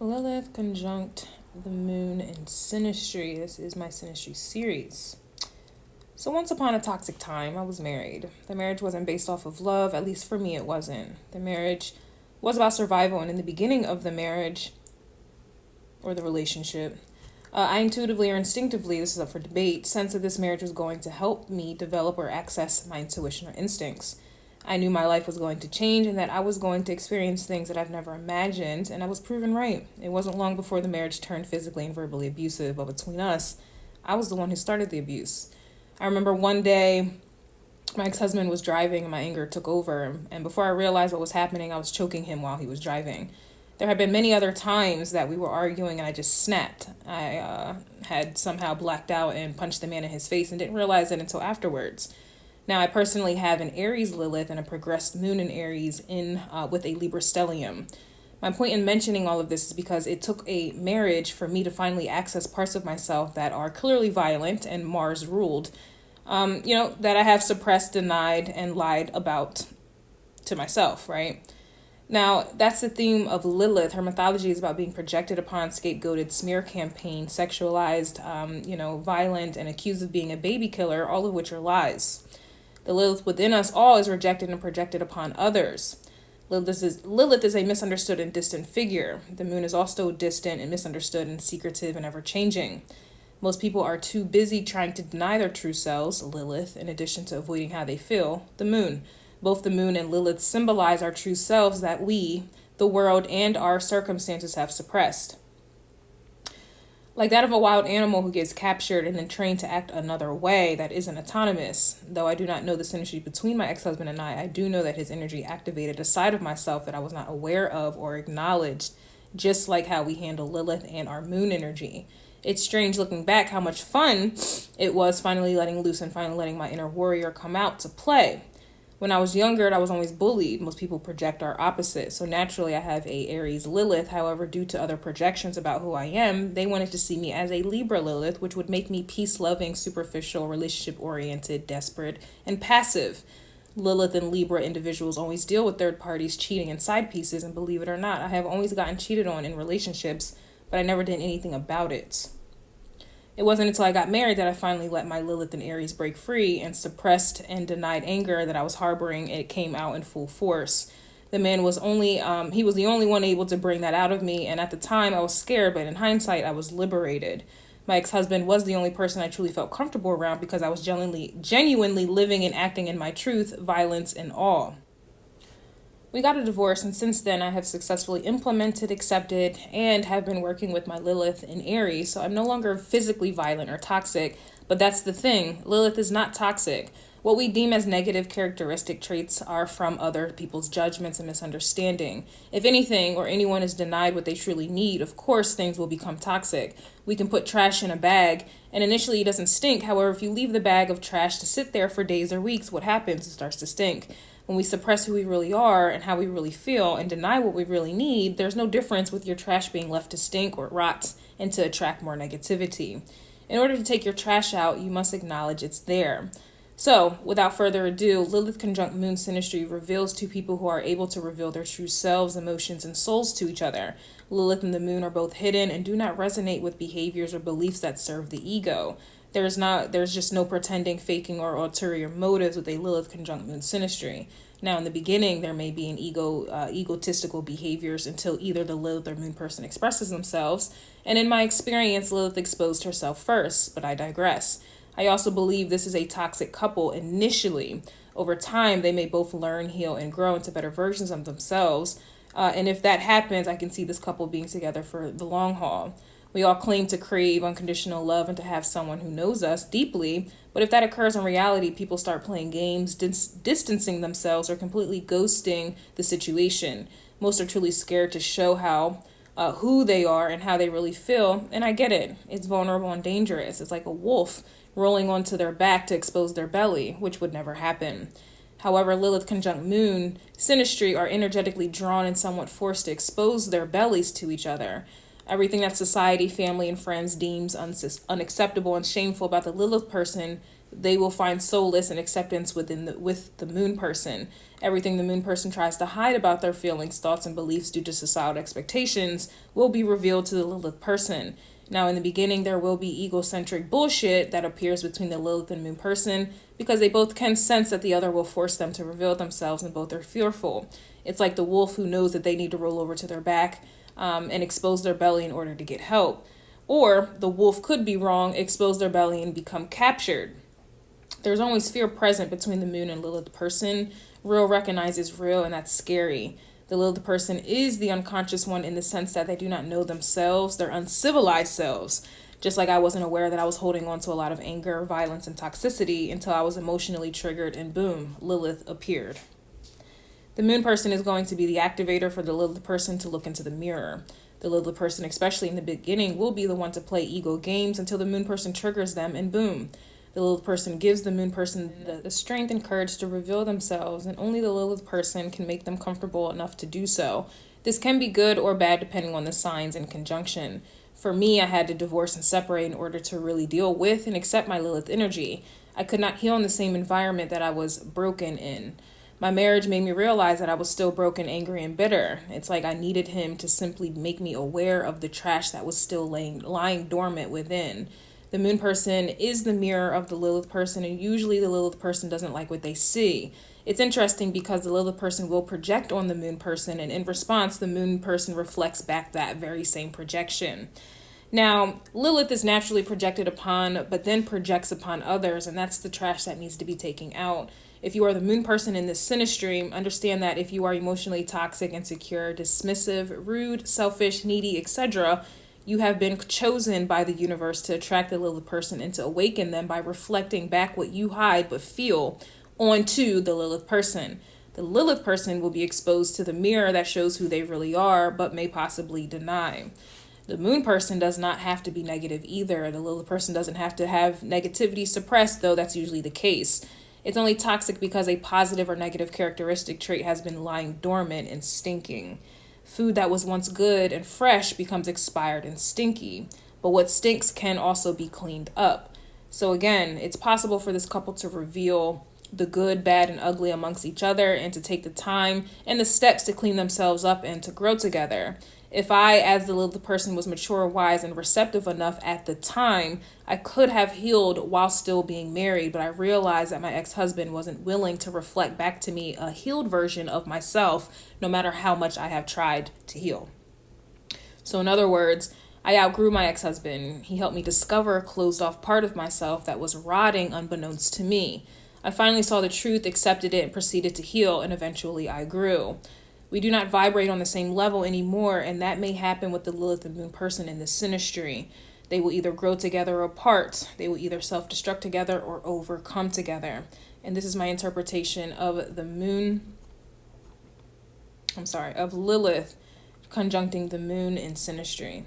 Lilith conjunct the moon in Sinistry. This is my Sinistry series. So once upon a toxic time, I was married. The marriage wasn't based off of love, at least for me it wasn't. The marriage was about survival, and in the beginning of the marriage, or the relationship, I intuitively or instinctively, this is up for debate, sensed that this marriage was going to help me develop or access my intuition or instincts. I knew my life was going to change and that I was going to experience things that I've never imagined, and I was proven right. It wasn't long before the marriage turned physically and verbally abusive, but between us, I was the one who started the abuse. I remember one day my ex-husband was driving and my anger took over, and before I realized what was happening, I was choking him while he was driving. There had been many other times that we were arguing and I just snapped. I had somehow blacked out and punched the man in his face and didn't realize it until afterwards. Now, I personally have an Aries Lilith and a progressed moon in Aries with a Libra stellium. My point in mentioning all of this is because it took a marriage for me to finally access parts of myself that are clearly violent and Mars ruled, that I have suppressed, denied, and lied about to myself, right? Now, that's the theme of Lilith. Her mythology is about being projected upon, scapegoated, smear campaign, sexualized, violent, and accused of being a baby killer, all of which are lies. The Lilith within us all is rejected and projected upon others. Lilith is a misunderstood and distant figure. The moon is also distant and misunderstood and secretive and ever-changing. Most people are too busy trying to deny their true selves, Lilith, in addition to avoiding how they feel, the moon. Both the moon and Lilith symbolize our true selves that we, the world, and our circumstances have suppressed. Like that of a wild animal who gets captured and then trained to act another way that isn't autonomous. Though I do not know the synergy between my ex-husband and I do know that his energy activated a side of myself that I was not aware of or acknowledged, just like how we handle Lilith and our moon energy. It's strange looking back how much fun it was finally letting loose and finally letting my inner warrior come out to play. When I was younger, I was always bullied. Most people project our opposite. So naturally, I have a Aries Lilith. However, due to other projections about who I am, they wanted to see me as a Libra Lilith, which would make me peace-loving, superficial, relationship-oriented, desperate, and passive. Lilith and Libra individuals always deal with third parties, cheating, and side pieces. And believe it or not, I have always gotten cheated on in relationships, but I never did anything about it. It wasn't until I got married that I finally let my Lilith and Aries break free, and suppressed and denied anger that I was harboring. It came out in full force. The man was he was the only one able to bring that out of me, and at the time I was scared, but in hindsight I was liberated. My ex-husband was the only person I truly felt comfortable around because I was genuinely living and acting in my truth, violence, and all. We got a divorce, and since then I have successfully implemented, accepted, and have been working with my Lilith in Aries, so I'm no longer physically violent or toxic, but that's the thing. Lilith is not toxic. What we deem as negative characteristic traits are from other people's judgments and misunderstanding. If anything or anyone is denied what they truly need, of course things will become toxic. We can put trash in a bag, and initially it doesn't stink. However, if you leave the bag of trash to sit there for days or weeks, what happens? It starts to stink. When we suppress who we really are and how we really feel and deny what we really need, there's no difference with your trash being left to stink or rot and to attract more negativity. In order to take your trash out, you must acknowledge it's there. So, without further ado, Lilith conjunct Moon Synastry reveals two people who are able to reveal their true selves, emotions, and souls to each other. Lilith and the Moon are both hidden and do not resonate with behaviors or beliefs that serve the ego. There's just no pretending, faking, or ulterior motives with a Lilith conjunct Moon Synastry. Now, in the beginning, there may be an egotistical behaviors until either the Lilith or Moon person expresses themselves. And in my experience, Lilith exposed herself first, but I digress. I also believe this is a toxic couple initially. Over time, they may both learn, heal, and grow into better versions of themselves. And if that happens, I can see this couple being together for the long haul. We all claim to crave unconditional love and to have someone who knows us deeply, but if that occurs in reality, people start playing games, distancing themselves, or completely ghosting the situation. Most are truly scared to show who they are and how they really feel, and I get it. It's vulnerable and dangerous. It's like a wolf rolling onto their back to expose their belly, which would never happen. However, Lilith conjunct Moon Synastry are energetically drawn and somewhat forced to expose their bellies to each other. Everything that society, family, and friends deems unacceptable and shameful about the Lilith person They will find solace and acceptance with the moon person. Everything the moon person tries to hide about their feelings, thoughts, and beliefs due to societal expectations will be revealed to the Lilith person. Now, in the beginning, there will be egocentric bullshit that appears between the Lilith and moon person because they both can sense that the other will force them to reveal themselves, and both are fearful. It's like the wolf who knows that they need to roll over to their back and expose their belly in order to get help. Or the wolf could be wrong, expose their belly, and become captured. There's always fear present between the moon and Lilith person. Real recognizes real, and that's scary. The Lilith person is the unconscious one in the sense that they do not know themselves, their uncivilized selves. Just like I wasn't aware that I was holding on to a lot of anger, violence, and toxicity until I was emotionally triggered, and boom, Lilith appeared. The moon person is going to be the activator for the Lilith person to look into the mirror. The Lilith person, especially in the beginning, will be the one to play ego games until the moon person triggers them, and boom. The Lilith person gives the moon person the strength and courage to reveal themselves, and only the Lilith person can make them comfortable enough to do so. This can be good or bad depending on the signs in conjunction. For me, I had to divorce and separate in order to really deal with and accept my Lilith energy. I could not heal in the same environment that I was broken in. My marriage made me realize that I was still broken, angry, and bitter. It's like I needed him to simply make me aware of the trash that was still lying dormant within. The moon person is the mirror of the Lilith person, and usually the Lilith person doesn't like what they see. It's interesting because the Lilith person will project on the moon person, and in response, the moon person reflects back that very same projection. Now, Lilith is naturally projected upon, but then projects upon others, and that's the trash that needs to be taken out. If you are the moon person in this Sinistry, understand that if you are emotionally toxic, insecure, dismissive, rude, selfish, needy, etc., you have been chosen by the universe to attract the Lilith person and to awaken them by reflecting back what you hide but feel onto the Lilith person. The Lilith person will be exposed to the mirror that shows who they really are, but may possibly deny. The moon person does not have to be negative either. The Lilith person doesn't have to have negativity suppressed, though that's usually the case. It's only toxic because a positive or negative characteristic trait has been lying dormant and stinking. Food that was once good and fresh becomes expired and stinky, but what stinks can also be cleaned up. So again, it's possible for this couple to reveal the good, bad, and ugly amongst each other and to take the time and the steps to clean themselves up and to grow together. If I, as the Lilith person, was mature, wise, and receptive enough at the time, I could have healed while still being married, but I realized that my ex-husband wasn't willing to reflect back to me a healed version of myself, no matter how much I have tried to heal. So in other words, I outgrew my ex-husband. He helped me discover a closed-off part of myself that was rotting unbeknownst to me. I finally saw the truth, accepted it, and proceeded to heal, and eventually I grew. We do not vibrate on the same level anymore, and that may happen with the Lilith and moon person in the Sinistry. They will either grow together or apart. They will either self-destruct together or overcome together. And this is my interpretation of of Lilith conjuncting the moon in Sinistry.